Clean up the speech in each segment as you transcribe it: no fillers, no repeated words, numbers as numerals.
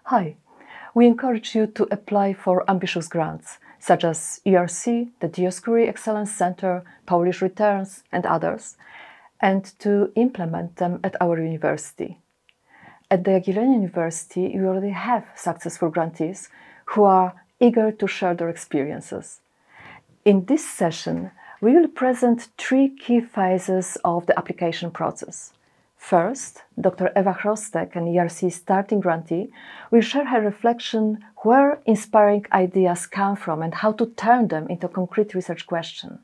Hi, we encourage you to apply for ambitious grants, such as ERC, the Dioscuri Excellence Center, Polish Returns, and others, and to implement them at our university. At the Jagiellonian University, you already have successful grantees who are eager to share their experiences. In this session, we will present three key phases of the application process. First, Dr. Ewa Chrostek, an ERC starting grantee, will share her reflection where inspiring ideas come from and how to turn them into concrete research questions.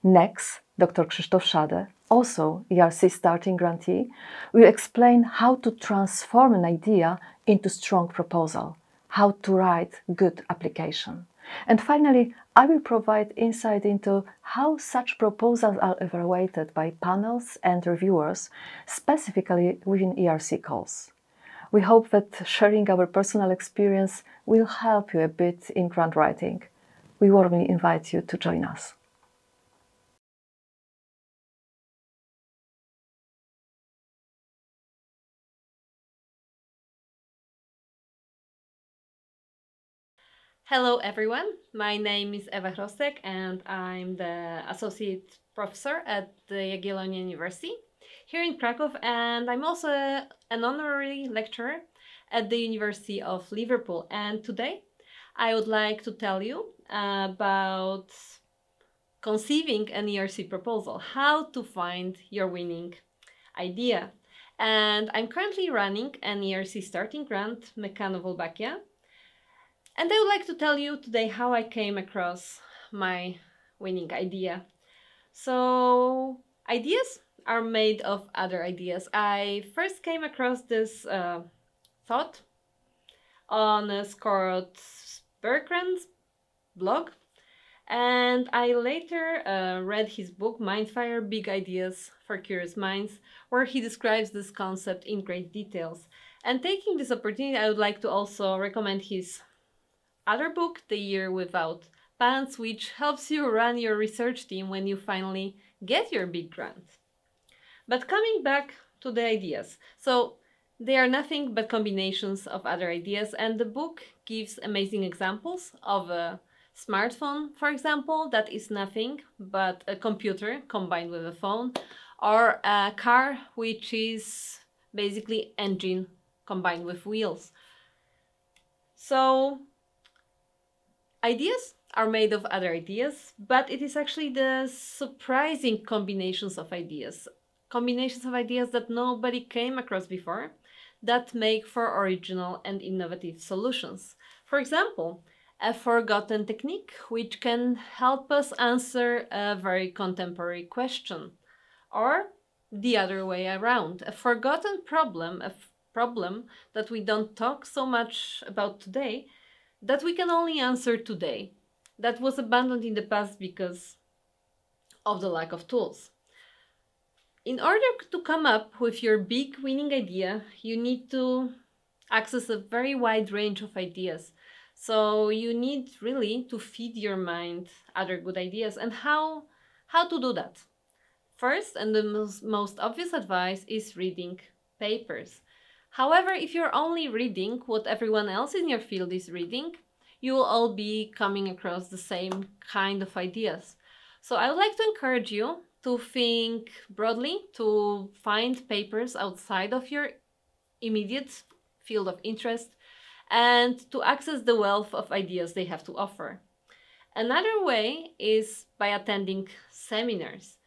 Next, Dr. Krzysztof Szade, also ERC starting grantee, will explain how to transform an idea into strong proposal, how to write good application. And finally, I will provide insight into how such proposals are evaluated by panels and reviewers, specifically within ERC calls. We hope that sharing our personal experience will help you a bit in grant writing. We warmly invite you to join us. Hello everyone, my name is Ewa Chrostek and I'm the Associate Professor at the Jagiellonian University here in Krakow, and I'm also an honorary lecturer at the University of Liverpool. And today I would like to tell you about conceiving an ERC proposal, how to find your winning idea. And I'm currently running an ERC starting grant, Mechanovolbachia. And I would like to tell you today how I came across my winning idea. So, ideas are made of other ideas. I first came across this thought on Scott Berkrand's blog, and I later read his book Mindfire: Big Ideas for Curious Minds, where he describes this concept in great details. And taking this opportunity, I would like to also recommend his other book, The Year Without Pants, which helps you run your research team when you finally get your big grant. But coming back to the ideas. So they are nothing but combinations of other ideas, and the book gives amazing examples of a smartphone, for example, that is nothing but a computer combined with a phone, or a car, which is basically engine combined with wheels. So ideas are made of other ideas, but it is actually the surprising combinations of ideas that nobody came across before, that make for original and innovative solutions. For example, a forgotten technique which can help us answer a very contemporary question, or the other way around, a forgotten problem, problem that we don't talk so much about today, that we can only answer today, that was abandoned in the past because of the lack of tools. In order to come up with your big winning idea, you need to access a very wide range of ideas. So you need really to feed your mind other good ideas. And how to do that? First, and the most obvious advice is reading papers. However, if you're only reading what everyone else in your field is reading, you will all be coming across the same kind of ideas. So I would like to encourage you to think broadly, to find papers outside of your immediate field of interest, and to access the wealth of ideas they have to offer. Another way is by attending seminars.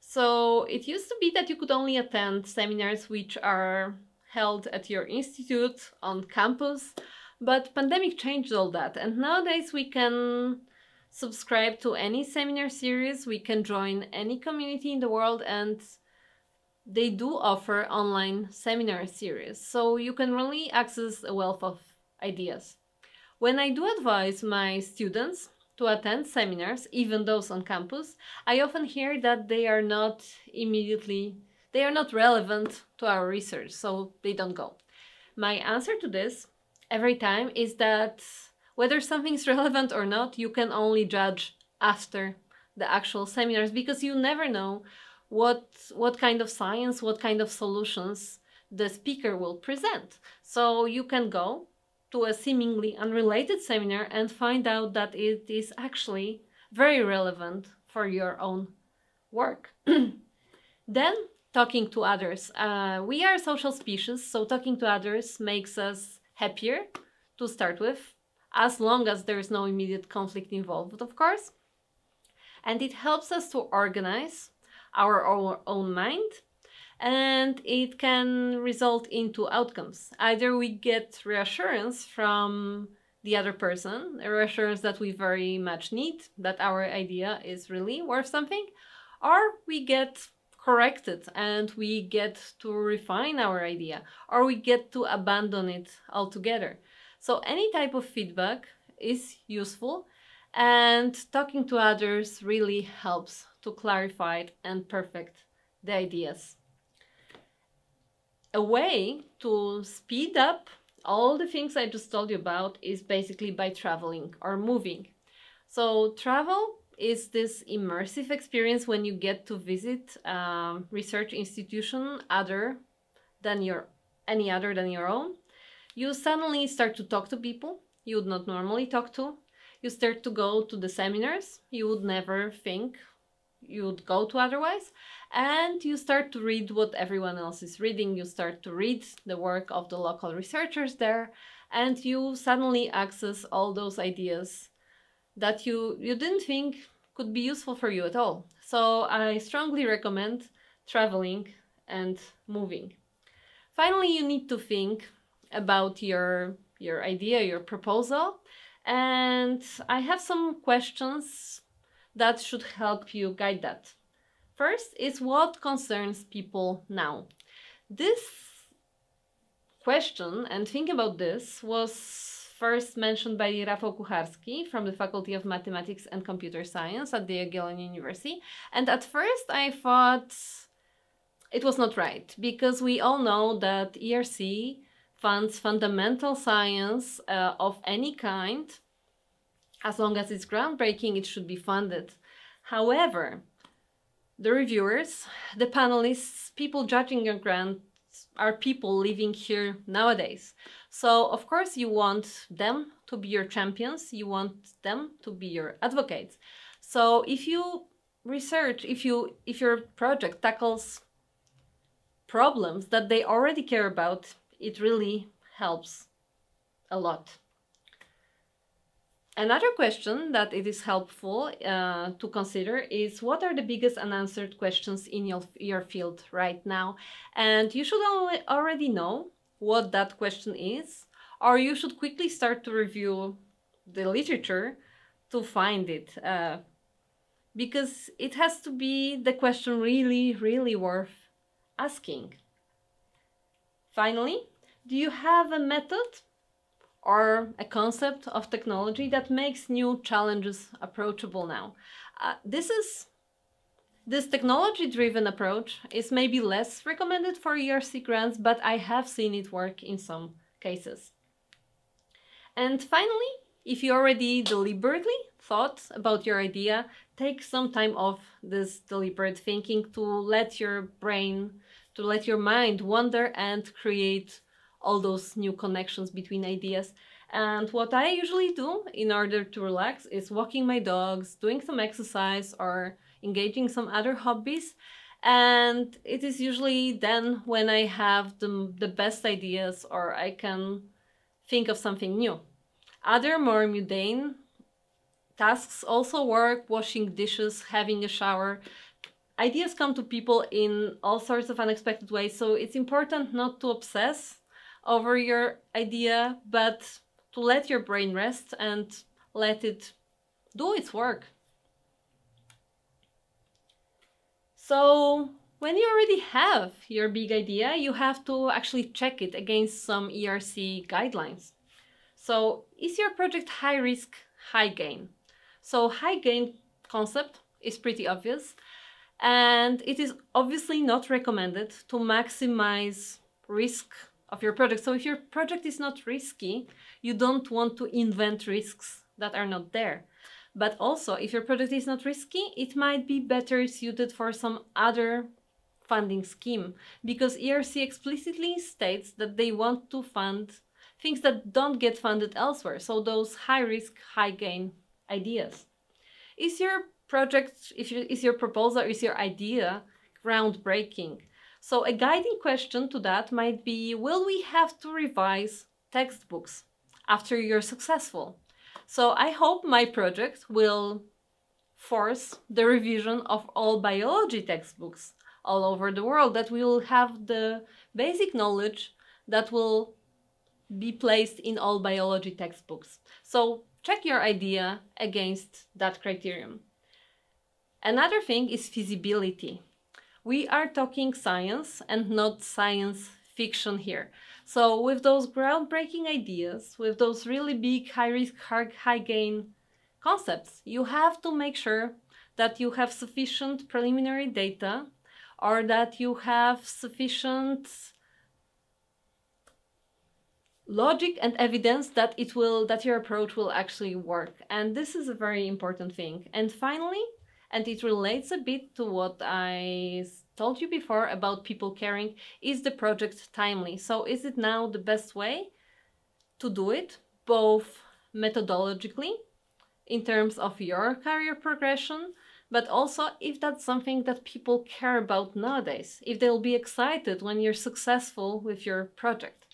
So it used to be that you could only attend seminars which are held at your institute on campus, but pandemic changed all that, and nowadays we can subscribe to any seminar series, we can join any community in the world, and they do offer online seminar series, so you can really access a wealth of ideas. When I do advise my students to attend seminars, even those on campus, I often hear that they are not relevant to our research, so they don't go. My answer to this every time is that whether something is relevant or not, you can only judge after the actual seminars, because you never know what kind of science, what kind of solutions the speaker will present. So you can go to a seemingly unrelated seminar and find out that it is actually very relevant for your own work. Then, talking to others. We are a social species, so talking to others makes us happier to start with, as long as there is no immediate conflict involved, of course. And it helps us to organize our own mind, and it can result into outcomes. Either we get reassurance from the other person, a reassurance that we very much need, that our idea is really worth something, or we get corrected and we get to refine our idea, or we get to abandon it altogether. So any type of feedback is useful, and talking to others really helps to clarify and perfect the ideas. A way to speed up all the things I just told you about is basically by traveling or moving. So travel is this immersive experience when you get to visit a research institution any other than your own. You suddenly start to talk to people you would not normally talk to. You start to go to the seminars you would never think you would go to otherwise, and you start to read what everyone else is reading. You start to read the work of the local researchers there, and you suddenly access all those ideas that you didn't think could be useful for you at all. So I strongly recommend traveling and moving. Finally, you need to think about your idea, your proposal, and I have some questions that should help you guide that. First is what concerns people now. This question and think about this was first mentioned by Rafał Kucharski from the Faculty of Mathematics and Computer Science at the Jagiellonian University. And at first I thought it was not right, because we all know that ERC funds fundamental science of any kind. As long as it's groundbreaking, it should be funded. However, the reviewers, the panelists, people judging your grants are people living here nowadays. So of course you want them to be your champions, you want them to be your advocates. So if you research, if your project tackles problems that they already care about, it really helps a lot. Another question that it is helpful to consider is what are the biggest unanswered questions in your field right now? And you should already know what that question is, or you should quickly start to review the literature to find it, because it has to be the question really, really worth asking. Finally, do you have a method or a concept of technology that makes new challenges approachable now? This technology-driven approach is maybe less recommended for ERC grants, but I have seen it work in some cases. And finally, if you already deliberately thought about your idea, take some time off this deliberate thinking to let your mind wander and create all those new connections between ideas. And what I usually do in order to relax is walking my dogs, doing some exercise, or engaging some other hobbies. And it is usually then when I have the best ideas, or I can think of something new. Other more mundane tasks also work: washing dishes, having a shower. Ideas come to people in all sorts of unexpected ways, so it's important not to obsess over your idea, but to let your brain rest and let it do its work. So when you already have your big idea, you have to actually check it against some ERC guidelines. So is your project high risk, high gain? So high gain concept is pretty obvious, and it is obviously not recommended to maximize risk of your project. So if your project is not risky, you don't want to invent risks that are not there. But also, if your project is not risky, it might be better suited for some other funding scheme, because ERC explicitly states that they want to fund things that don't get funded elsewhere. So those high risk, high gain ideas. Is your project, is your proposal, is your idea groundbreaking? So a guiding question to that might be, will we have to revise textbooks after you're successful? So I hope my project will force the revision of all biology textbooks all over the world, that we will have the basic knowledge that will be placed in all biology textbooks. So check your idea against that criterion. Another thing is feasibility. We are talking science and not science fiction here. So with those groundbreaking ideas, with those really big, high risk, high gain concepts, you have to make sure that you have sufficient preliminary data, or that you have sufficient logic and evidence that your approach will actually work. And this is a very important thing. And finally, and it relates a bit to what I told you before about people caring, is the project timely? So is it now the best way to do it, both methodologically, in terms of your career progression, but also if that's something that people care about nowadays, if they'll be excited when you're successful with your project.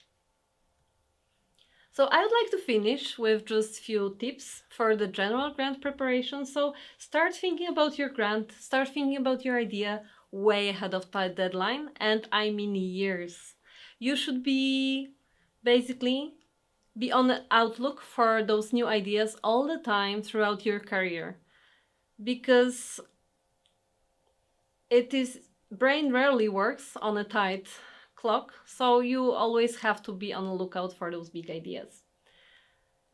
So I would like to finish with just a few tips for the general grant preparation. So start thinking about your grant, start thinking about your idea way ahead of the deadline, and I mean years. You should be on the outlook for those new ideas all the time throughout your career, because brain rarely works on a tight clock, so you always have to be on the lookout for those big ideas.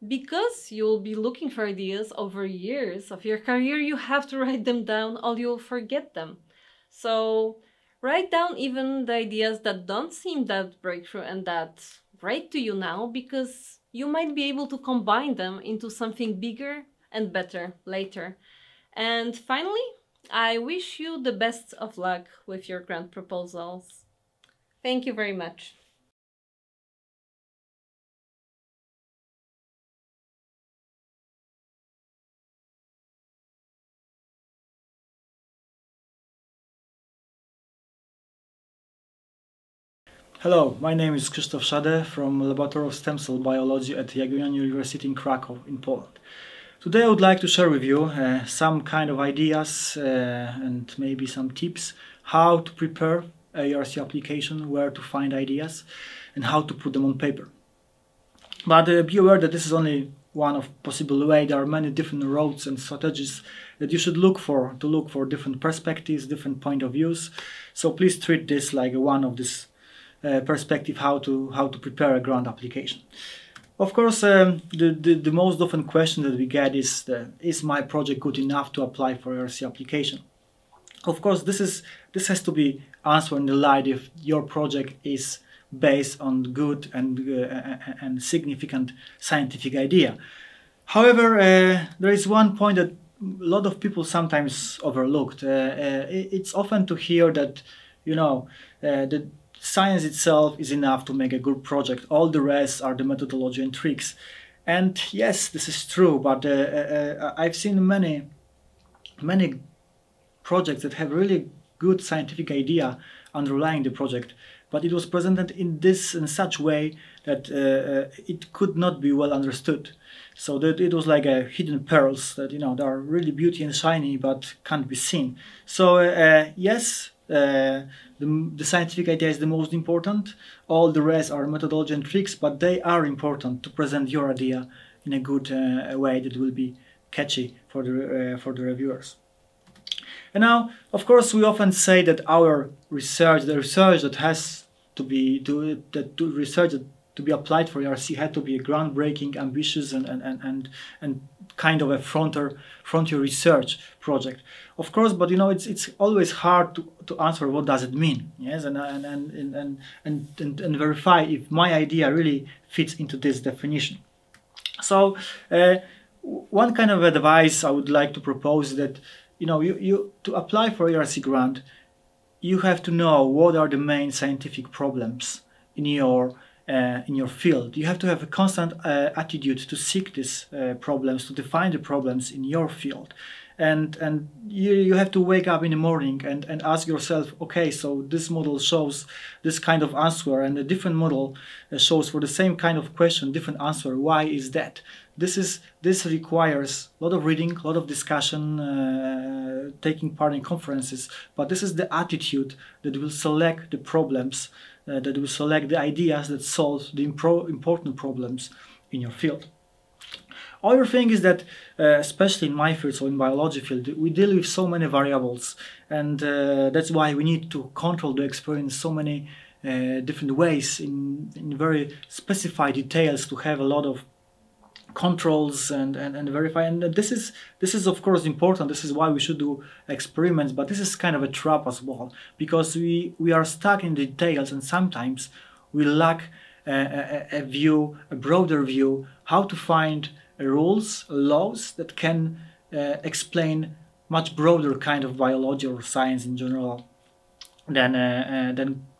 Because you'll be looking for ideas over years of your career, you have to write them down or you'll forget them. So write down even the ideas that don't seem that breakthrough and that great to you now, because you might be able to combine them into something bigger and better later. And finally, I wish you the best of luck with your grant proposals. Thank you very much. Hello, my name is Krzysztof Szade from Laboratory of Stem Cell Biology at Jagiellonian University in Krakow in Poland. Today I would like to share with you some kind of ideas and maybe some tips how to prepare a ERC application, where to find ideas and how to put them on paper. But be aware that this is only one of possible ways. There are many different roads and strategies that you should look for to look for different perspectives, different point of views. So please treat this like one of this perspective how to prepare a grant application. Of course, the most often question that we get is my project good enough to apply for ERC application? Of course, this has to be answered in the light if your project is based on good and significant scientific idea. However, there is one point that a lot of people sometimes overlooked. It's often to hear that, you know, the science itself is enough to make a good project. All the rest are the methodology and tricks. And yes, this is true, but I've seen many projects that have really good scientific idea underlying the project, but it was presented in such way that it could not be well understood. So that it was like a hidden pearls that, you know, they are really beauty and shiny but can't be seen. So yes, the scientific idea is the most important. All the rest are methodology and tricks, but they are important to present your idea in a good way that will be catchy for the reviewers. And now, of course, we often say that our research, the research that has to be to be applied for ERC, had to be a groundbreaking, ambitious, and kind of a frontier research project. Of course, but you know, it's always hard to answer what does it mean, yes, and verify if my idea really fits into this definition. So, one kind of advice I would like to propose is that, you know, you to apply for ERC grant, you have to know what are the main scientific problems in your in your field. You have to have a constant attitude to seek these problems, to define the problems in your field. And you have to wake up in the morning and ask yourself, okay, so this model shows this kind of answer, and a different model shows for the same kind of question different answer. Why is that? This requires a lot of reading, a lot of discussion, taking part in conferences, but this is the attitude that will select the problems, that will select the ideas that solve the important problems in your field. Other thing is that, especially in my field, so in biology field, we deal with so many variables, and that's why we need to control the experiment in so many different ways, in very specified details, to have a lot of controls and verify. And this is of course important. This is why we should do experiments, but this is kind of a trap as well, because we are stuck in details, and sometimes we lack a view, a broader view, how to find rules, laws that can explain much broader kind of biology or science in general than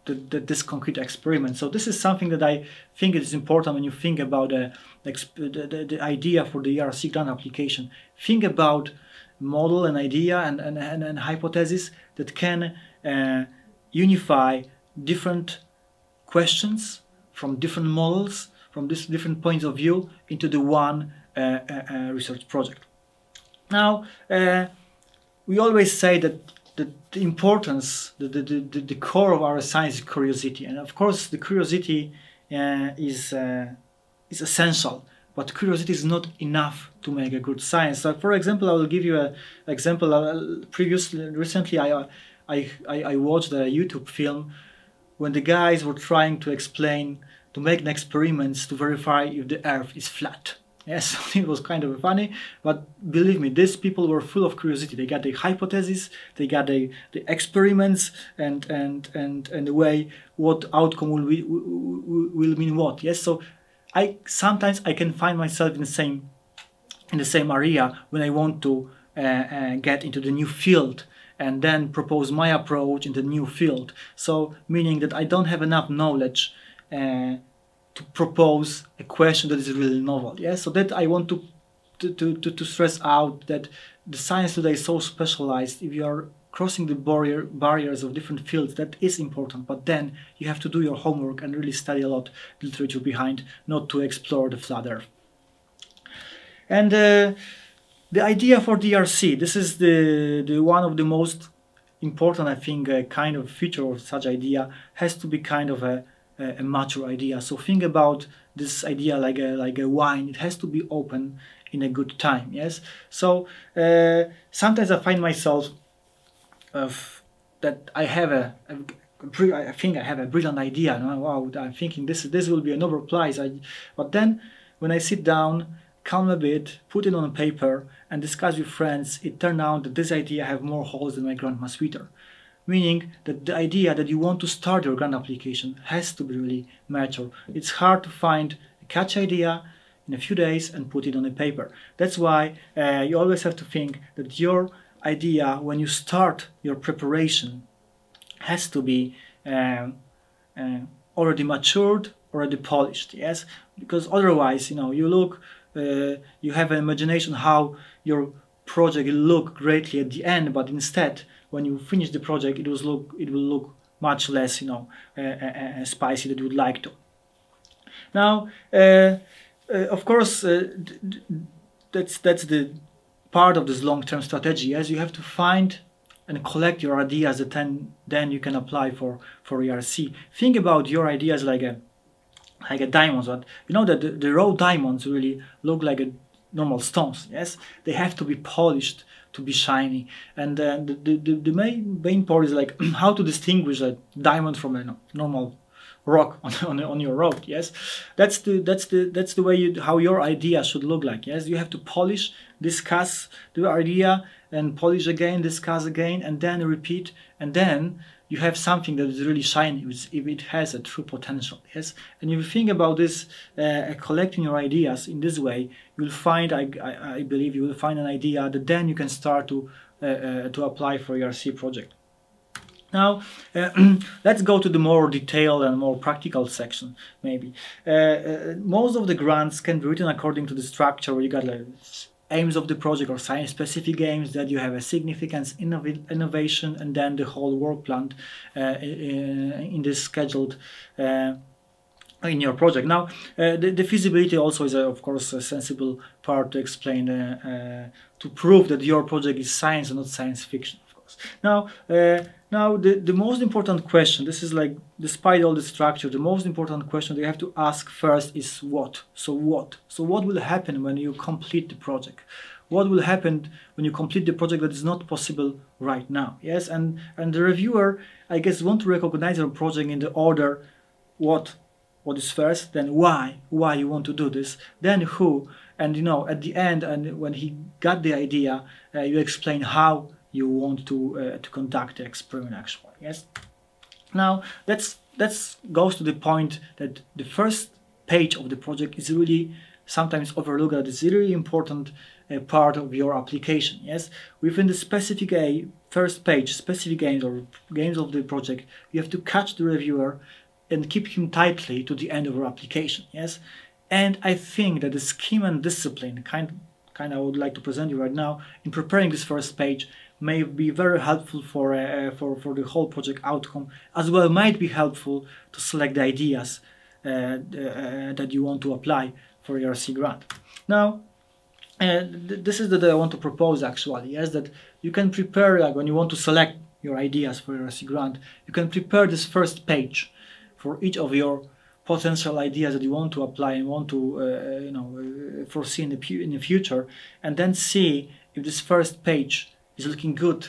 this concrete experiment. So this is something that I think is important when you think about the idea for the ERC grant application. Think about model and idea and hypothesis that can unify different questions from different models, from different points of view, into the one research project. Now, we always say that the importance, the core of our science is curiosity, and of course the curiosity is essential, but curiosity is not enough to make a good science. So, for example, I will give you an example. Recently, I watched a YouTube film when the guys were trying to make an experiment to verify if the Earth is flat. Yes, it was kind of funny, but believe me, these people were full of curiosity. They got the hypothesis, they got the experiments, and the way what outcome will mean what. Yes, so sometimes I can find myself in the same area when I want to get into the new field and then propose my approach in the new field. So meaning that I don't have enough knowledge to propose a question that is really novel. Yes, so that I want to stress out that the science today is so specialized. If you are crossing the barriers of different fields, that is important, but then you have to do your homework and really study a lot literature behind, not to explore the flat Earth. And the idea for DRC, this is the one of the most important, I think, kind of feature of such idea, has to be kind of a mature idea. So think about this idea like a wine. It has to be open in a good time. Yes. So sometimes I find myself that I have I think I have a brilliant idea. And wow, I'm thinking this will be a Nobel Prize. But then when I sit down, calm a bit, put it on paper, and discuss with friends, it turned out that this idea have more holes than my grandma sweeter. Meaning that the idea that you want to start your grant application has to be really mature. It's hard to find a catchy idea in a few days and put it on a paper. That's why you always have to think that your idea, when you start your preparation, has to be already matured, already polished. Yes, because otherwise, you look, you have an imagination how your project will look greatly at the end, but instead, when you finish the project, it will look much less, spicy than you would like to. Now, of course, that's the part of this long-term strategy. As you have to find and collect your ideas that then you can apply for ERC. Think about your ideas like a diamond. But you know that the raw diamonds really look like normal stones. Yes, they have to be polished to be shiny, and the main part is like how to distinguish a diamond from a normal rock on your road. Yes, that's the way how your idea should look like. Yes, you have to polish, discuss the idea, and polish again, discuss again, and then repeat, and then you have something that is really shiny if it has a true potential. Yes, and if you think about this, collecting your ideas in this way, you'll find, I believe, you will find an idea that then you can start to apply for ERC project. Now, let's go to the more detailed and more practical section, maybe. Most of the grants can be written according to the structure where you got like aims of the project or science-specific aims, that you have a significance, innovation, and then the whole work plan in this scheduled in your project. Now, the feasibility also is, of course, a sensible part to explain, to prove that your project is science and not science fiction, of course. Now, the most important question, this is like, despite all the structure, the most important question that you have to ask first is what? So what? So what will happen when you complete the project? What will happen when you complete the project that is not possible right now? Yes, and the reviewer, I guess, want to recognize your project in the order what is first, then why you want to do this, then who, and at the end, and when he got the idea, you explain how you want to conduct the experiment actually. Yes. Now that goes to the point that the first page of the project is really sometimes overlooked. That is really important part of your application. Yes, within the specific first page, specific games or games of the project, you have to catch the reviewer and keep him tightly to the end of your application. Yes, and I think that the scheme and discipline kind I would like to present you right now in preparing this first page may be very helpful for the whole project outcome, as well might be helpful to select the ideas that you want to apply for your ERC grant. Now, this is that I want to propose actually, yes, that you can prepare, like when you want to select your ideas for your ERC grant, you can prepare this first page for each of your potential ideas that you want to apply and want to foresee in the future, and then see if this first page is looking good,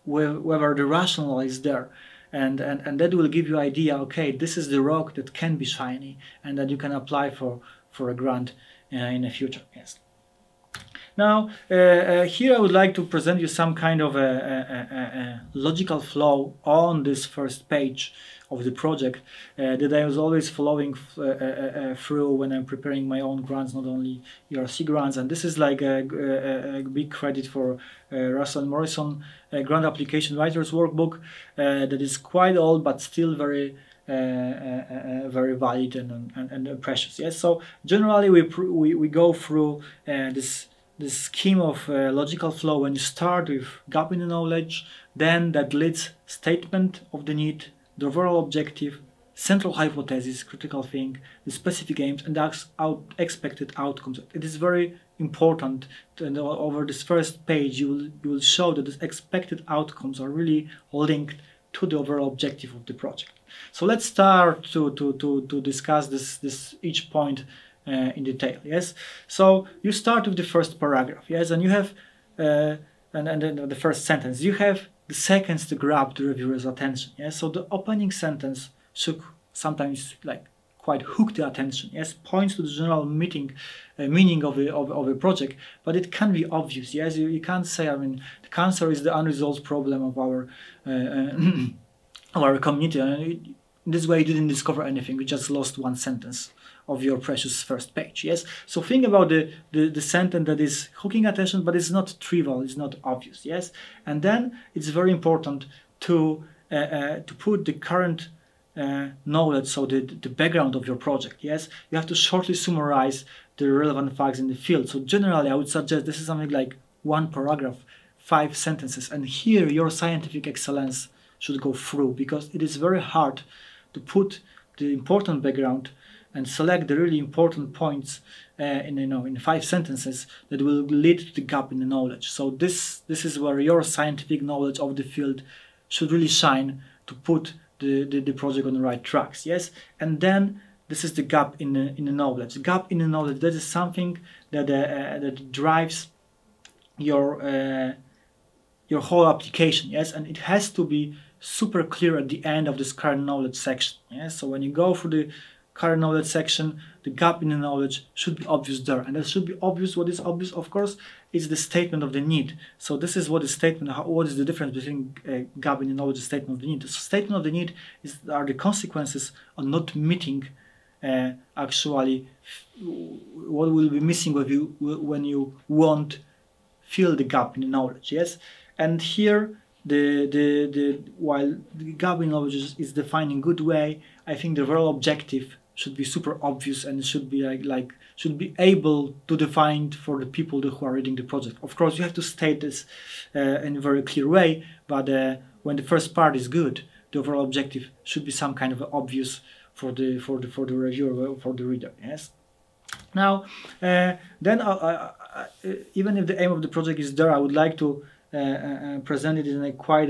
whether the rationale is there, and that will give you idea. Okay, this is the rock that can be shiny, and that you can apply for a grant in the future. Yes. Now, here I would like to present you some kind of a logical flow on this first page of the project that I was always following through when I'm preparing my own grants, not only ERC grants. And this is like a big credit for Russell and Morrison Grant Application Writers Workbook that is quite old but still very valid and precious. Yes. So generally we go through this scheme of logical flow when you start with gap in the knowledge, then that leads statement of the need, the overall objective, central hypothesis, critical thing, the specific aims, and the expected outcomes. It is very important, and over this first page you will show that the expected outcomes are really linked to the overall objective of the project. So let's start to discuss this each point in detail. Yes, so you start with the first paragraph. Yes, and you have and then the first sentence. You have the seconds to grab the reviewer's attention. Yes, so the opening sentence should sometimes like quite hook the attention. Yes, points to the general meaning of a project, but it can be obvious. Yes, you can't say, I mean, the cancer is the unresolved problem of our our community. And in this way, you didn't discover anything. You just lost one sentence of your precious first page. Yes, so think about the sentence that is hooking attention, but it's not trivial, it's not obvious. Yes, and then it's very important to put the current knowledge, so the background of your project. Yes, you have to shortly summarize the relevant facts in the field. So generally I would suggest this is something like one paragraph, 5 sentences, and here your scientific excellence should go through, because it is very hard to put the important background and select the really important points in 5 sentences that will lead to the gap in the knowledge. So this is where your scientific knowledge of the field should really shine to put the project on the right tracks. Yes, and then this is the gap in the knowledge. Gap in the knowledge, that is something that drives your whole application. Yes, and it has to be super clear at the end of this current knowledge section. Yes, so when you go through the current knowledge section, the gap in the knowledge should be obvious there, and that should be obvious. What is obvious, of course, is the statement of the need. So this is what is statement. What is the difference between gap in the knowledge and statement of the need? The statement of the need are the consequences of not meeting actually what will be missing with you when you won't fill the gap in the knowledge. Yes, and here while the gathering knowledge is defined in a good way, I think the overall objective should be super obvious, and it should be should be able to define for the people who are reading the project. Of course, you have to state this in a very clear way, but when the first part is good, the overall objective should be some kind of obvious for the reviewer, for the reader. Yes. Now, then even if the aim of the project is there, I would like to present it in a quite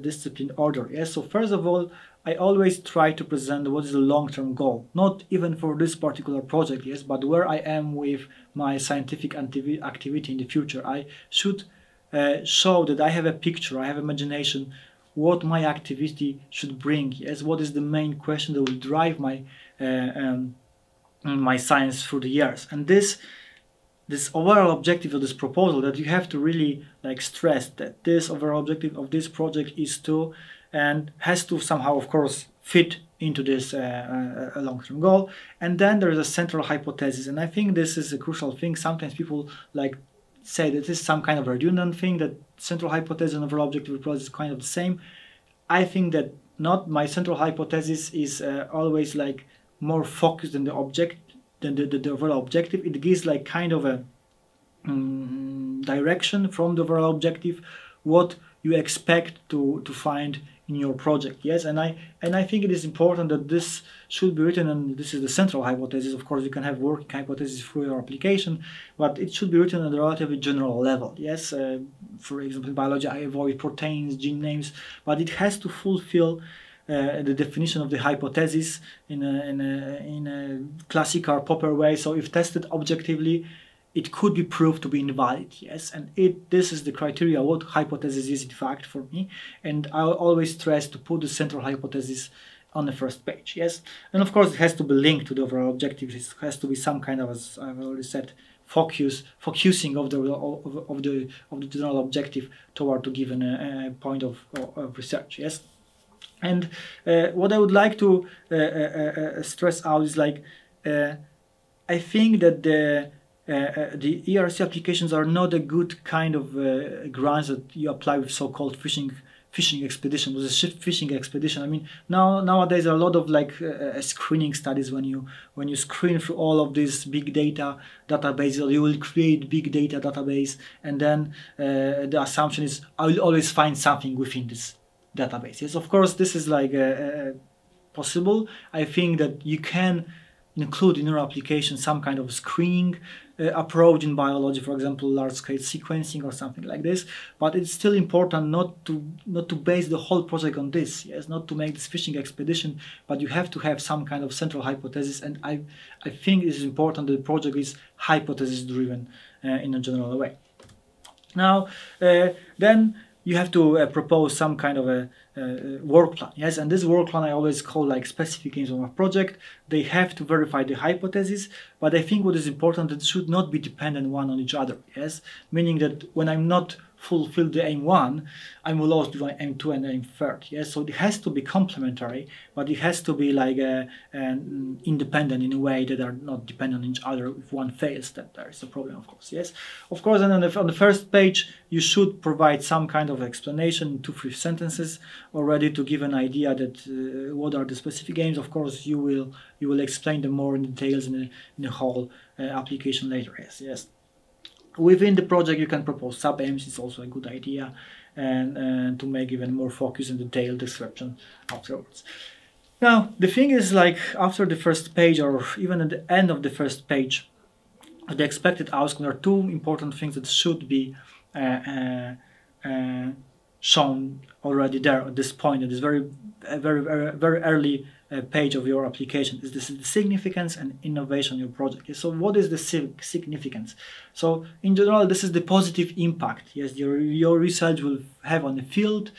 disciplined order. Yes. So first of all, I always try to present what is the long-term goal, not even for this particular project, yes, but where I am with my scientific activity in the future. I should show that I have a picture, I have imagination, what my activity should bring, yes, what is the main question that will drive my my science through the years. And this overall objective of this proposal, that you have to really stress that this overall objective of this project is to, and has to somehow, of course, fit into this long-term goal. And then there is a central hypothesis, and I think this is a crucial thing. Sometimes people say that this is some kind of redundant thing, that central hypothesis and overall objective of the project is kind of the same. I think that not. My central hypothesis is always more focused than the object, than the overall objective. It gives kind of a direction from the overall objective, what you expect to find in your project. Yes, and I think it is important that this should be written, and this is the central hypothesis. Of course, you can have working hypothesis through your application, but it should be written at a relatively general level. Yes, for example, in biology, I avoid proteins, gene names, but it has to fulfill the definition of the hypothesis in a classical or proper way. So if tested objectively, it could be proved to be invalid. Yes, and this is the criteria what hypothesis is in fact for me, and I always stress to put the central hypothesis on the first page. Yes, and of course it has to be linked to the overall objective. It has to be some kind of, as I've already said, focusing of the general objective toward to given point of research. Yes. And what I would like to stress out is I think that the ERC applications are not a good kind of grants that you apply with so-called fishing expedition. With a fishing expedition, I mean, nowadays there are a lot of screening studies. When you screen through all of these big data databases, you will create big data database, and then the assumption is I will always find something within this database. Yes, of course, this is possible. I think that you can include in your application some kind of screening approach in biology, for example, large-scale sequencing or something like this. But it's still important not to base the whole project on this. Yes, not to make this fishing expedition, but you have to have some kind of central hypothesis. And I think it is important that the project is hypothesis-driven in a general way. Now, then you have to propose some kind of a work plan. Yes, and this work plan I always call specific aims of a project. They have to verify the hypothesis, but I think what is important, it should not be dependent one on each other. Yes, meaning that when I'm not fulfill the aim 1, I will also do aim 2 and aim 3. Yes, so it has to be complementary, but it has to be independent in a way that are not dependent on each other. If one fails, that there is a problem, of course. Yes, of course. And on the first page, you should provide some kind of explanation, 2-3 sentences already, to give an idea that what are the specific aims. Of course, you will explain them more in details in the whole application later. Yes. Within the project, you can propose sub-aims. It's also a good idea, and to make even more focus and detailed description afterwards. Now, the thing is, after the first page, or even at the end of the first page, the expected outcome, there are two important things that should be shown already there at this point. It is very early page of your application. Is this the significance and innovation of your project? So what is the significance? So in general, this is the positive impact, yes, your research will have on the field,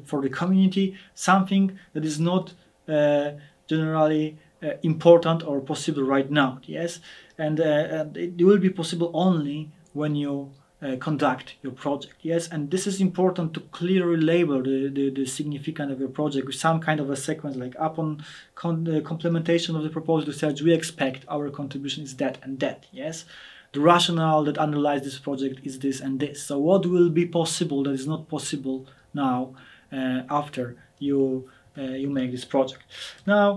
for the community, something that is not generally important or possible right now. Yes, and it will be possible only when you conduct your project. Yes, and this is important to clearly label the significance of your project with some kind of a sequence, upon the complementation of the proposed research, we expect our contribution is that and that. Yes, the rationale that underlies this project is this and this. So what will be possible that is not possible now after you make this project. Now,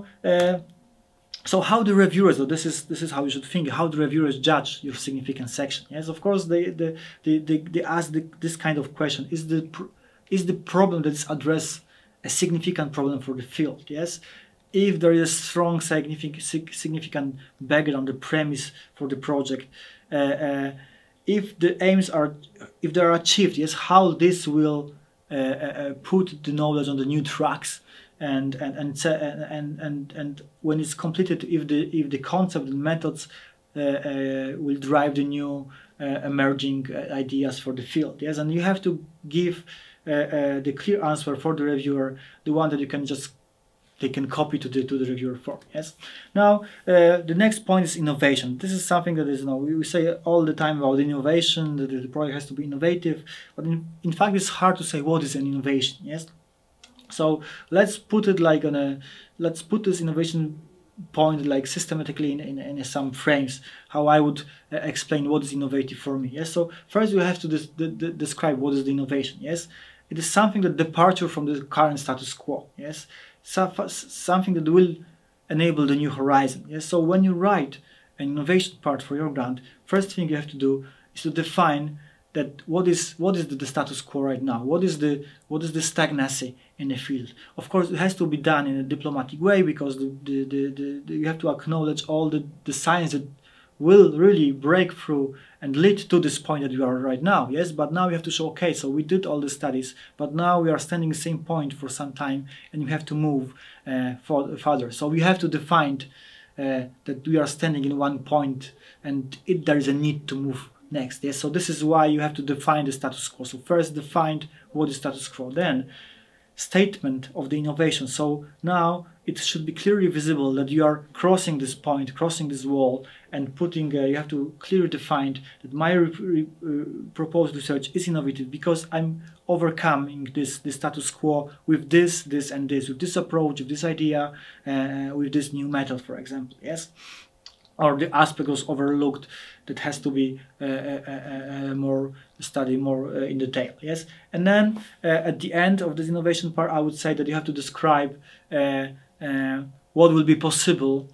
so how the reviewers, so this is how you should think, how the reviewers judge your significant section. Yes, of course they ask this kind of question: is the problem that is addressed a significant problem for the field? Yes, if there is a strong significant background, the premise for the project, if the aims are, if they are achieved, yes, how this will put the knowledge on the new tracks. And when it's completed, if the concept and methods will drive the new emerging ideas for the field. Yes, and you have to give the clear answer for the reviewer, the one that they can copy to the reviewer form. Yes. Now the next point is innovation. This is something that is, we say all the time about innovation, that the project has to be innovative, but in fact it's hard to say what is an innovation. Yes. So let's put it like let's put this innovation point like systematically in some frames, how I would explain what is innovative for me. Yes. So first you have to describe what is the innovation. Yes. It is something that departure from the current status quo. Yes. Something that will enable the new horizon. Yes. So when you write an innovation part for your grant, first thing you have to do is to define that what is the status quo right now? What is the stagnancy in the field? Of course, it has to be done in a diplomatic way, because you have to acknowledge all the science that will really break through and lead to this point that you are right now. Yes, but now you have to show, okay, so we did all the studies, but now we are standing the same point for some time, and you have to move further. So we have to define that we are standing in one point, and there is a need to move next. Yes, so this is why you have to define the status quo. So first define what is status quo, then statement of the innovation. So now it should be clearly visible that you are crossing this point, crossing this wall, and putting you have to clearly define that my proposed research is innovative because I'm overcoming this status quo with this and this, with this approach, with this idea, with this new method, for example. Yes, or the aspect was overlooked that has to be more studied more in detail. Yes, and then at the end of this innovation part, I would say that you have to describe what will be possible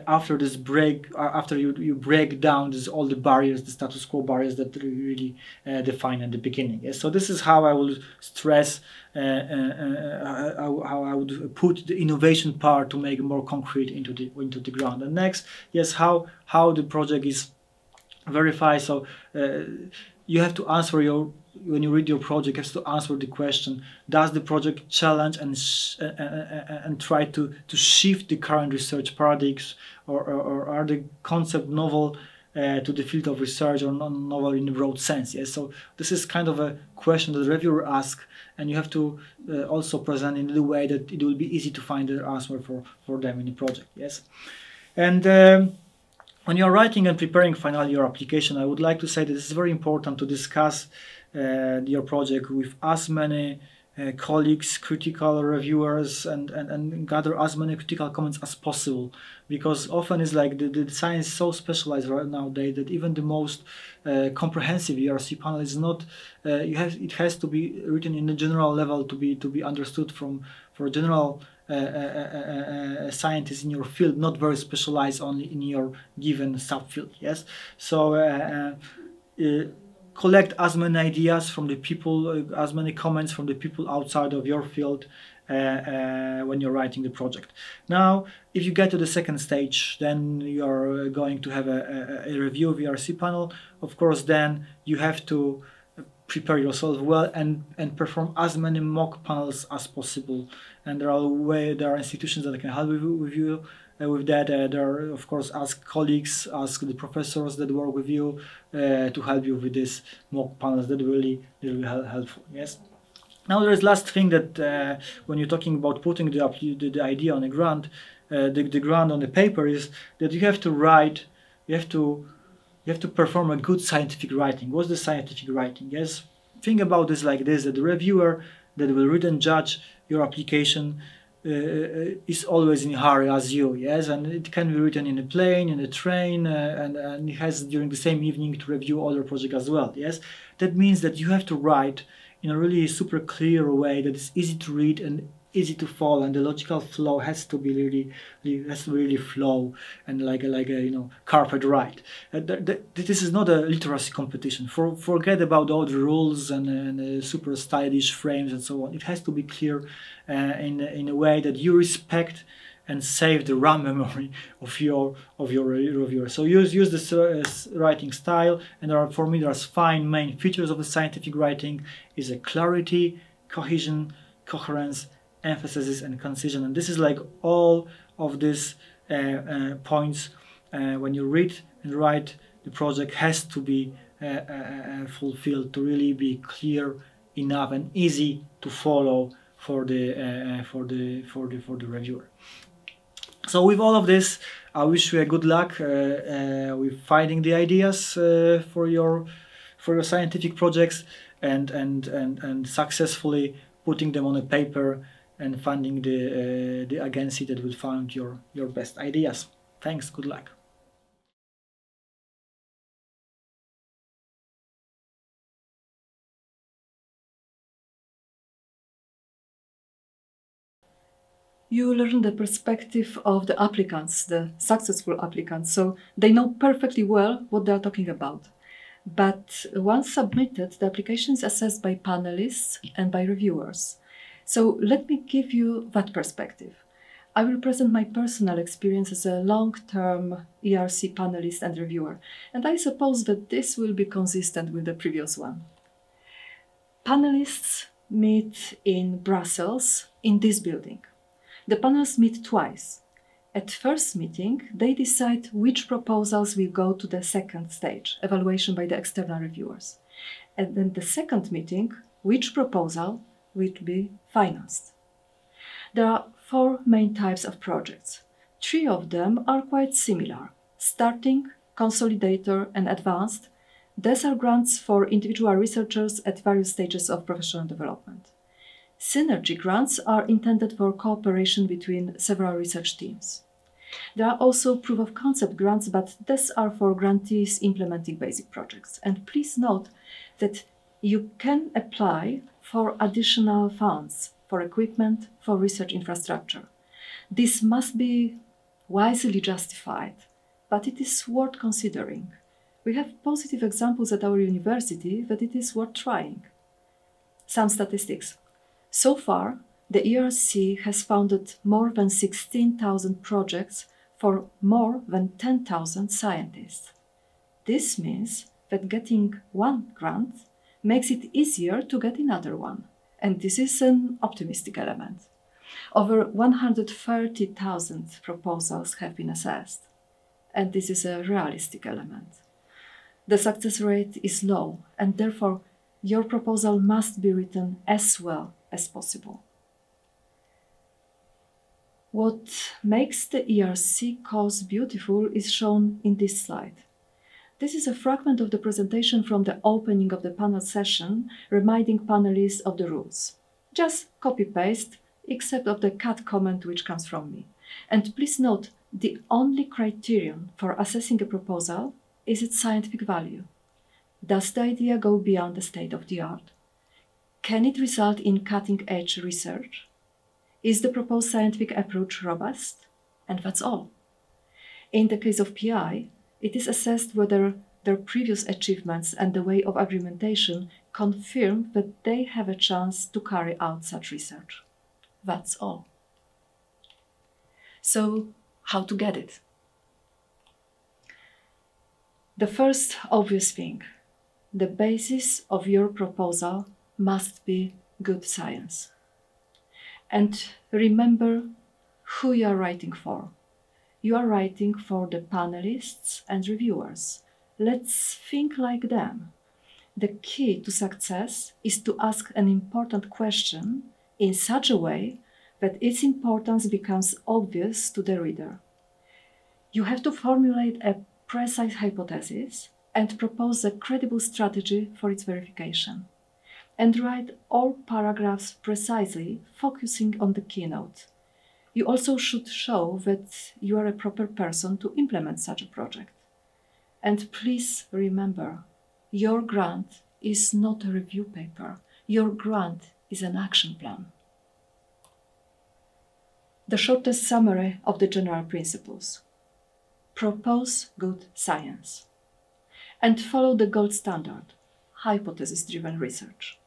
after this break, after you break down all the barriers, the status quo barriers that you really define at the beginning. Yes? So this is how I will stress, how I would put the innovation part to make it more concrete into the ground. And next, yes, how the project is verified. So you have to answer when you read your project, you have to answer the question: does the project challenge and try to shift the current research paradigms, or are the concept novel to the field of research, or novel in the broad sense? Yes, so this is kind of a question that the reviewer asks, and you have to also present in the way that it will be easy to find the answer for them in the project. Yes, and when you're writing and preparing finally your application, I would like to say that it's very important to discuss your project with as many colleagues, critical reviewers, and gather as many critical comments as possible, because often it's like the science is so specialized right nowadays that even the most comprehensive ERC panel is not. It has to be written in the general level to be understood for general scientists in your field, not very specialized only in your given subfield. Yes, so collect as many ideas from the people, as many comments from the people outside of your field when you're writing the project. Now, if you get to the second stage, then you are going to have a review of ERC panel. Of course, then you have to prepare yourself well and perform as many mock panels as possible. And there are institutions that can help with you with that. There are, of course, ask colleagues, ask the professors that work with you to help you with these mock panels. That really helpful. Yes. Now there is last thing that when you're talking about putting the idea on a grant, the grant on the paper, is that you have to write. You have to perform a good scientific writing. What's the scientific writing? Yes. Think about this like this: that the reviewer that will read and judge your application is always in a hurry as you, yes, and it can be written in a plane, in a train, and it has during the same evening to review other projects as well, yes. That means that you have to write in a really super clear way that is easy to read and easy to follow, and the logical flow has to be really flow and like a carpet ride. This is not a literacy competition. Forget about all the rules and super stylish frames and so on. It has to be clear in a way that you respect and save the RAM memory of your reviewer. So use this writing style, and for me there's fine main features of the scientific writing is a clarity, cohesion, coherence, emphasis and concision, and this is like all of these points when you read and write. The project has to be fulfilled to really be clear enough and easy to follow for the reviewer. So with all of this, I wish you a good luck with finding the ideas for your scientific projects and successfully putting them on a paper and finding the agency that will find your best ideas. Thanks, good luck. You learn the perspective of the applicants, the successful applicants, so they know perfectly well what they are talking about. But once submitted, the application is assessed by panelists and by reviewers. So let me give you that perspective. I will present my personal experience as a long-term ERC panelist and reviewer, and I suppose that this will be consistent with the previous one. Panelists meet in Brussels in this building. The panels meet twice. At first meeting, they decide which proposals will go to the second stage, evaluation by the external reviewers. And then the second meeting, which proposal will be financed. There are 4 main types of projects. 3 of them are quite similar: starting, consolidator, and advanced. These are grants for individual researchers at various stages of professional development. Synergy grants are intended for cooperation between several research teams. There are also proof of concept grants, but these are for grantees implementing basic projects. And please note that you can apply for additional funds, for equipment, for research infrastructure. This must be wisely justified, but it is worth considering. We have positive examples at our university that it is worth trying. Some statistics. So far, the ERC has funded more than 16,000 projects for more than 10,000 scientists. This means that getting one grant makes it easier to get another one, and this is an optimistic element. Over 130,000 proposals have been assessed, and this is a realistic element. The success rate is low, and therefore your proposal must be written as well as possible. What makes the ERC course beautiful is shown in this slide. This is a fragment of the presentation from the opening of the panel session, reminding panelists of the rules. Just copy-paste, except of the cut comment which comes from me. And please note, the only criterion for assessing a proposal is its scientific value. Does the idea go beyond the state of the art? Can it result in cutting-edge research? Is the proposed scientific approach robust? And that's all. In the case of PI, it is assessed whether their previous achievements and the way of argumentation confirm that they have a chance to carry out such research. That's all. So, how to get it? The first obvious thing, the basis of your proposal must be good science. And remember who you are writing for. You are writing for the panelists and reviewers. Let's think like them. The key to success is to ask an important question in such a way that its importance becomes obvious to the reader. You have to formulate a precise hypothesis and propose a credible strategy for its verification. And write all paragraphs precisely, focusing on the keynote. You also should show that you are a proper person to implement such a project. And please remember, your grant is not a review paper. Your grant is an action plan. The shortest summary of the general principles. Propose good science. And follow the gold standard, hypothesis-driven research.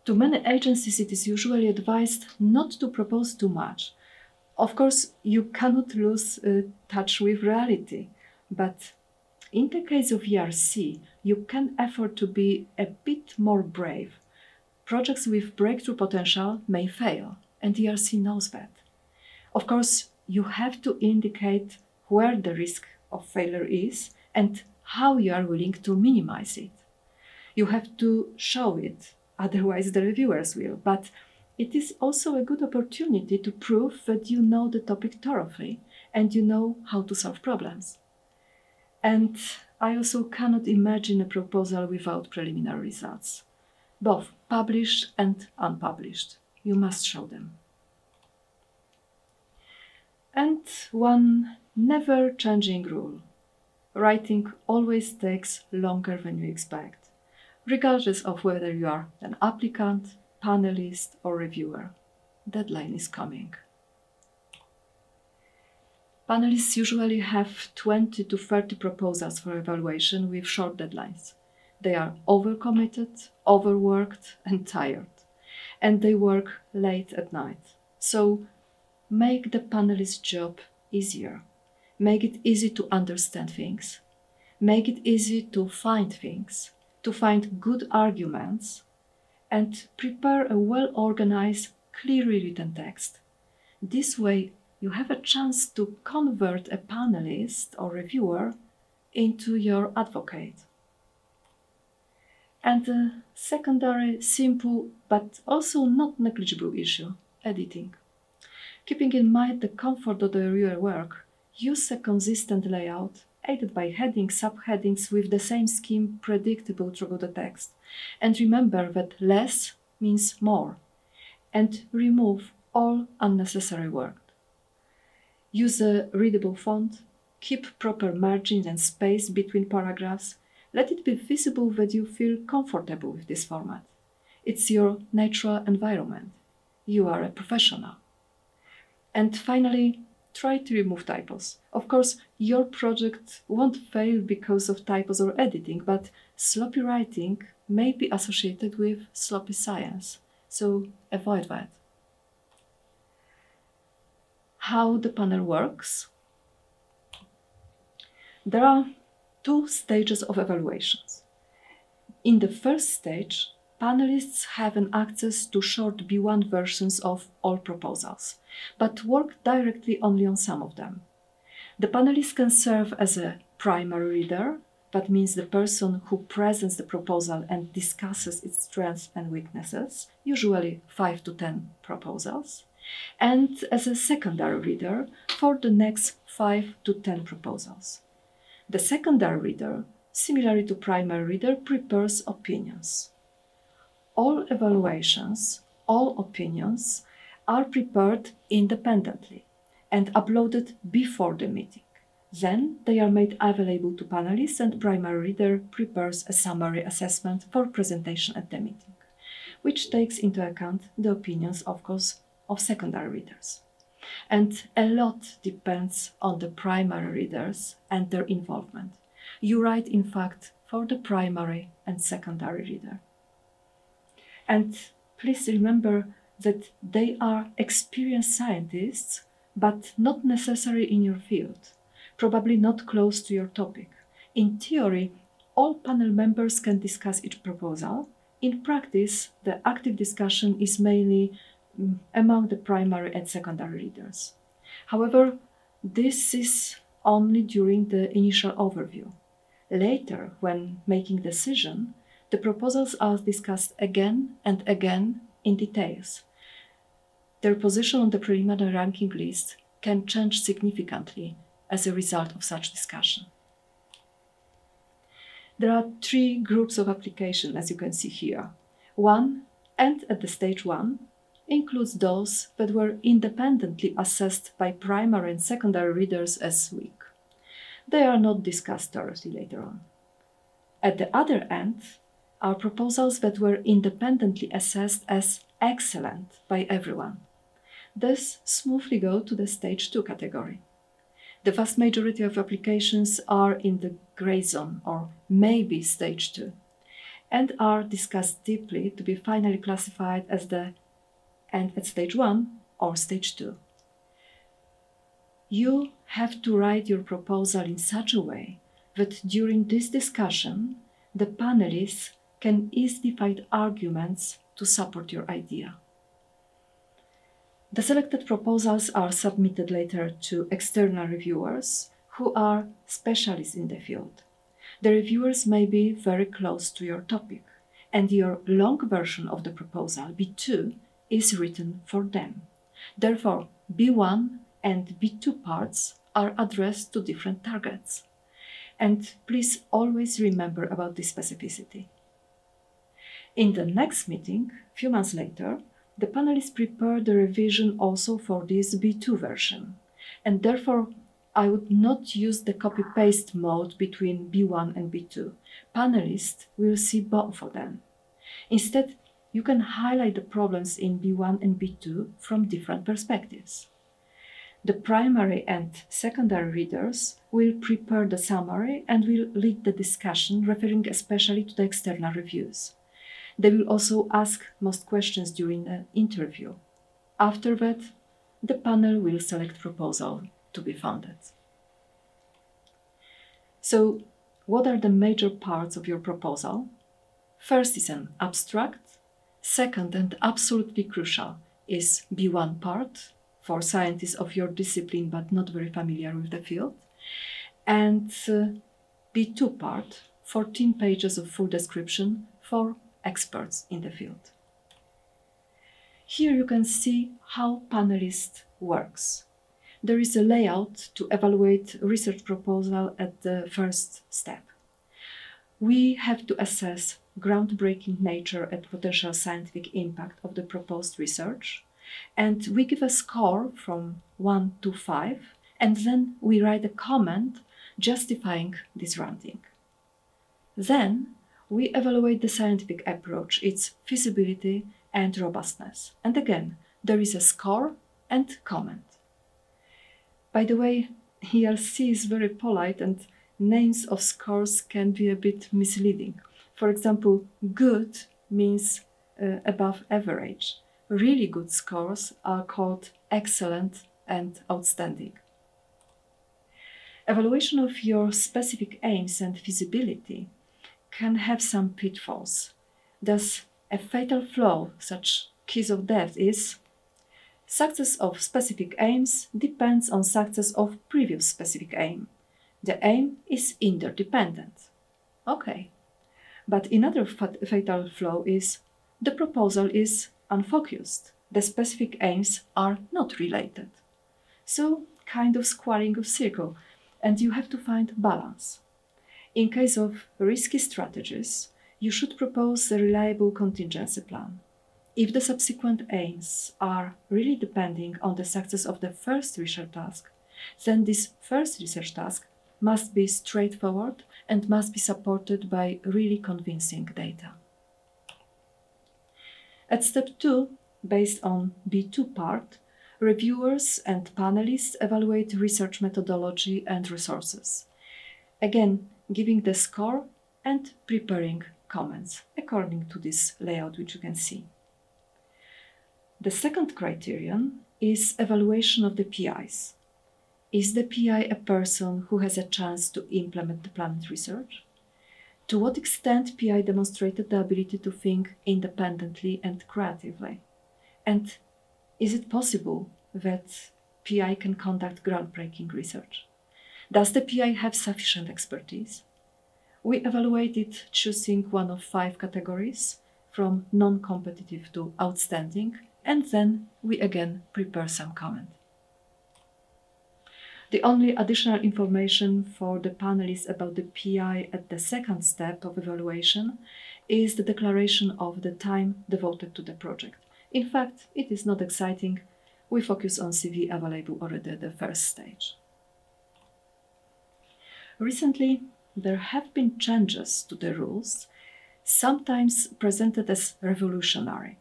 To many agencies, it is usually advised not to propose too much. Of course, you cannot lose touch with reality, but in the case of ERC, you can afford to be a bit more brave. Projects with breakthrough potential may fail, and ERC knows that. Of course, you have to indicate where the risk of failure is and how you are willing to minimize it. You have to show it, otherwise the reviewers will, but it is also a good opportunity to prove that you know the topic thoroughly and you know how to solve problems. And I also cannot imagine a proposal without preliminary results, both published and unpublished. You must show them. And one never-changing rule. Writing always takes longer than you expect, regardless of whether you are an applicant, panelist, or reviewer. Deadline is coming. Panelists usually have 20 to 30 proposals for evaluation with short deadlines. They are overcommitted, overworked, and tired, and they work late at night. So make the panelist's job easier. Make it easy to understand things. Make it easy to find things, to find good arguments, and prepare a well-organized, clearly written text. This way, you have a chance to convert a panelist or reviewer into your advocate. And a secondary, simple, but also not negligible issue, editing. Keeping in mind the comfort of the reviewer work, use a consistent layout, aided by headings, subheadings with the same scheme predictable throughout the text. And remember that less means more. And remove all unnecessary work. Use a readable font, keep proper margins and space between paragraphs. Let it be visible that you feel comfortable with this format. It's your natural environment. You are a professional. And finally, try to remove typos. Of course, your project won't fail because of typos or editing, but sloppy writing may be associated with sloppy science, so avoid that. How the panel works? There are 2 stages of evaluations. In the first stage, panelists have an access to short B1 versions of all proposals, but work directly only on some of them. The panelists can serve as a primary reader, that means the person who presents the proposal and discusses its strengths and weaknesses, usually 5 to 10 proposals, and as a secondary reader for the next 5 to 10 proposals. The secondary reader, similarly to primary reader, prepares opinions. All evaluations, all opinions are prepared independently and uploaded before the meeting. Then they are made available to panelists and primary reader prepares a summary assessment for presentation at the meeting, which takes into account the opinions, of course, of secondary readers. And a lot depends on the primary readers and their involvement. You write, in fact, for the primary and secondary reader. And please remember that they are experienced scientists, but not necessarily in your field, probably not close to your topic. In theory, all panel members can discuss each proposal. In practice, the active discussion is mainly among the primary and secondary readers. However, this is only during the initial overview. Later, when making decision, the proposals are discussed again and again in details. Their position on the preliminary ranking list can change significantly as a result of such discussion. There are 3 groups of application, as you can see here. One, and at the stage 1, includes those that were independently assessed by primary and secondary readers as weak. They are not discussed thoroughly later on. At the other end are proposals that were independently assessed as excellent by everyone. These smoothly go to the Stage 2 category. The vast majority of applications are in the gray zone, or maybe Stage 2, and are discussed deeply to be finally classified as at Stage 1 or Stage 2. You have to write your proposal in such a way that during this discussion, the panelists can easily find arguments to support your idea. The selected proposals are submitted later to external reviewers who are specialists in the field. The reviewers may be very close to your topic, and your long version of the proposal, B2, is written for them. Therefore, B1 and B2 parts are addressed to different targets. And please always remember about this specificity. In the next meeting, a few months later, the panelists prepare the revision also for this B2 version, and therefore I would not use the copy-paste mode between B1 and B2. Panelists will see both of them. Instead, you can highlight the problems in B1 and B2 from different perspectives. The primary and secondary readers will prepare the summary and will lead the discussion, referring especially to the external reviews. They will also ask most questions during the interview. After that, the panel will select proposal to be funded. So, what are the major parts of your proposal? First is an abstract. Second, and absolutely crucial, is B1 part for scientists of your discipline but not very familiar with the field. And B2 part, 14 pages of full description for experts in the field. Here you can see how panelist works. There is a layout to evaluate research proposal at the first step. We have to assess groundbreaking nature and potential scientific impact of the proposed research, and we give a score from 1 to 5, and then we write a comment justifying this ranking. Then we evaluate the scientific approach, its feasibility and robustness. And again, there is a score and comment. By the way, ERC is very polite and names of scores can be a bit misleading. For example, good means above average. Really good scores are called excellent and outstanding. Evaluation of your specific aims and feasibility can have some pitfalls. Thus, a fatal flaw, such kiss of death, is success of specific aims depends on success of previous specific aim. The aim is interdependent. Okay. But another fatal flaw is the proposal is unfocused. The specific aims are not related. So, kind of squaring of circle, and you have to find balance. In case of risky strategies, you should propose a reliable contingency plan. If the subsequent aims are really depending on the success of the first research task, then this first research task must be straightforward and must be supported by really convincing data. At step 2, based on B2 part, reviewers and panelists evaluate research methodology and resources. Again, giving the score and preparing comments according to this layout which you can see. The second criterion is evaluation of the PIs. Is the PI a person who has a chance to implement the planned research? To what extent PI demonstrated the ability to think independently and creatively? And is it possible that PI can conduct groundbreaking research? Does the PI have sufficient expertise? We evaluated choosing one of 5 categories, from non-competitive to outstanding, and then we again prepare some comment. The only additional information for the panelists about the PI at the second step of evaluation is the declaration of the time devoted to the project. In fact, it is not exciting. We focus on CV available already at the first stage. Recently, there have been changes to the rules, sometimes presented as revolutionary.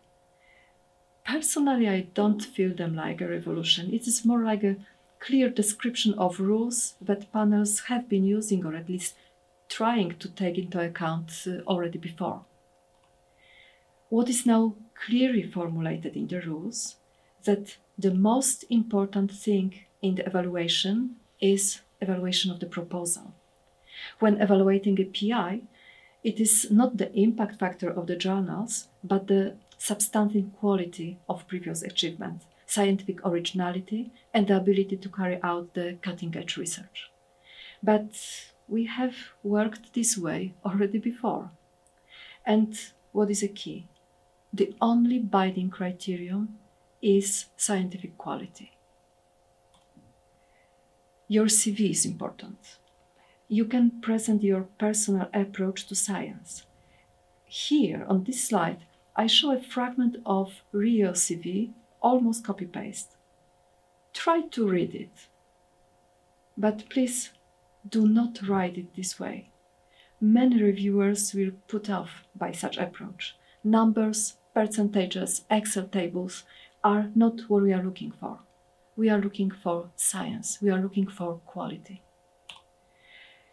Personally, I don't feel them like a revolution. It is more like a clear description of rules that panels have been using, or at least trying to take into account already before. What is now clearly formulated in the rules, that the most important thing in the evaluation is evaluation of the proposal. When evaluating a PI, it is not the impact factor of the journals, but the substantive quality of previous achievement, scientific originality, and the ability to carry out the cutting-edge research. But we have worked this way already before. And what is a key? The only binding criterion is scientific quality. Your CV is important. You can present your personal approach to science. Here, on this slide, I show a fragment of real CV, almost copy-paste. Try to read it. But please do not write it this way. Many reviewers will put off by such approach. Numbers, percentages, Excel tables are not what we are looking for. We are looking for science. We are looking for quality.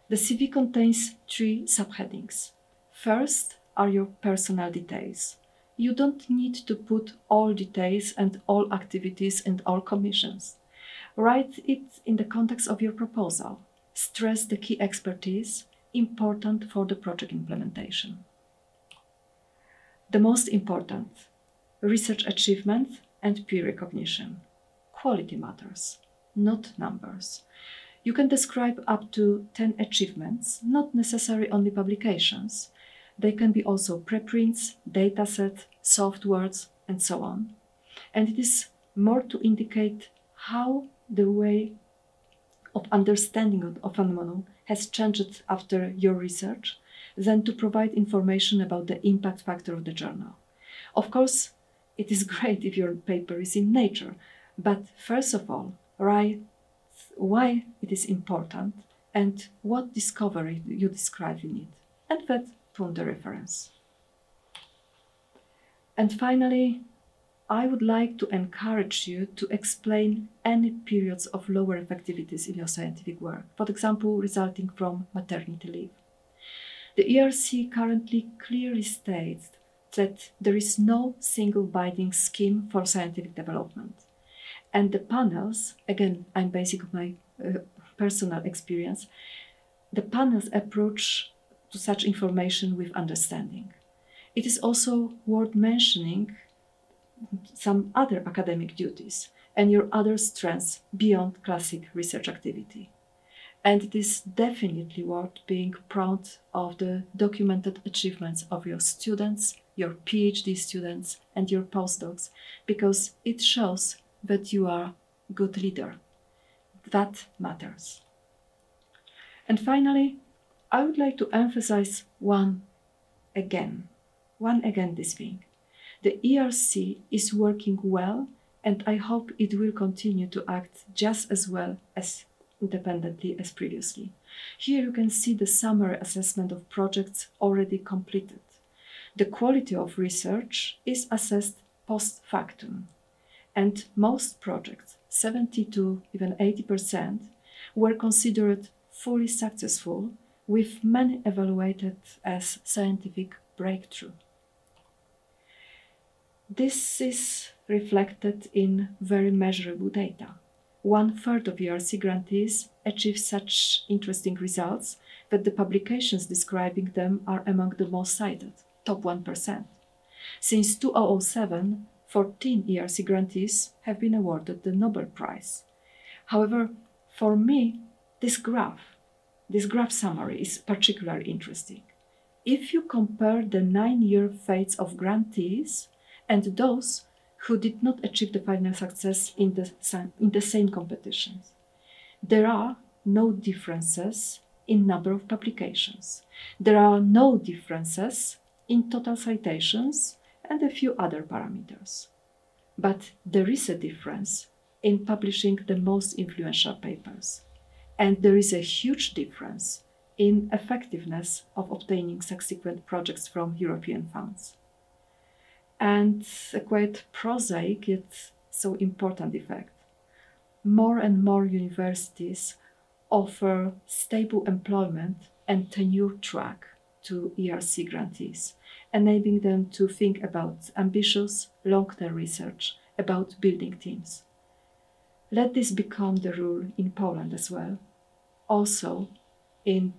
The CV contains 3 subheadings. First are your personal details. You don't need to put all details and all activities and all commissions. Write it in the context of your proposal. Stress the key expertise important for the project implementation. The most important, research achievement and peer recognition. Quality matters, not numbers. You can describe up to 10 achievements, not necessarily only publications. They can be also preprints, dataset, softwares, and so on. And it is more to indicate how the way of understanding of a phenomenon has changed after your research than to provide information about the impact factor of the journal. Of course, it is great if your paper is in Nature, but first of all, write why it is important and what discovery you describe in it, and that from the reference. And finally, I would like to encourage you to explain any periods of lower effectivities in your scientific work, for example, resulting from maternity leave. The ERC currently clearly states that there is no single binding scheme for scientific development. And the panels, again, I'm basing on my personal experience, the panels approach to such information with understanding. It is also worth mentioning some other academic duties and your other strengths beyond classic research activity. And it is definitely worth being proud of the documented achievements of your students, your PhD students, and your postdocs, because it shows that you are a good leader. That matters. And finally, I would like to emphasize one again this thing. The ERC is working well, and I hope it will continue to act just as well as independently as previously. Here you can see the summary assessment of projects already completed. The quality of research is assessed post factum, and most projects, 70 to even 80%, were considered fully successful, with many evaluated as scientific breakthrough. This is reflected in very measurable data. 1/3 of ERC grantees achieve such interesting results that the publications describing them are among the most cited, top 1%. Since 2007, 14 ERC grantees have been awarded the Nobel Prize. However, for me, this graph summary is particularly interesting. If you compare the 9-year fates of grantees and those who did not achieve the final success in the same competitions, there are no differences in number of publications. There are no differences in total citations and a few other parameters. But there is a difference in publishing the most influential papers. And there is a huge difference in effectiveness of obtaining subsequent projects from European funds. And a quite prosaic yet so important effect. More and more universities offer stable employment and tenure track to ERC grantees, enabling them to think about ambitious long-term research, about building teams. Let this become the rule in Poland as well, also in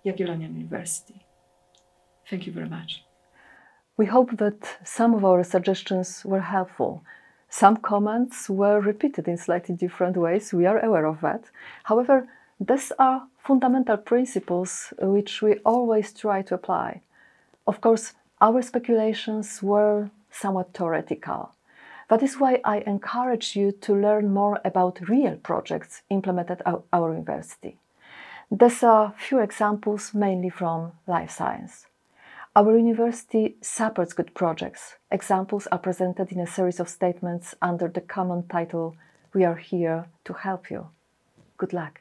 Jagiellonian University. Thank you very much. We hope that some of our suggestions were helpful. Some comments were repeated in slightly different ways, we are aware of that. However, these are fundamental principles which we always try to apply. Of course, our speculations were somewhat theoretical. That is why I encourage you to learn more about real projects implemented at our university. These are few examples, mainly from life science. Our university supports good projects. Examples are presented in a series of statements under the common title, "We are here to help you." Good luck.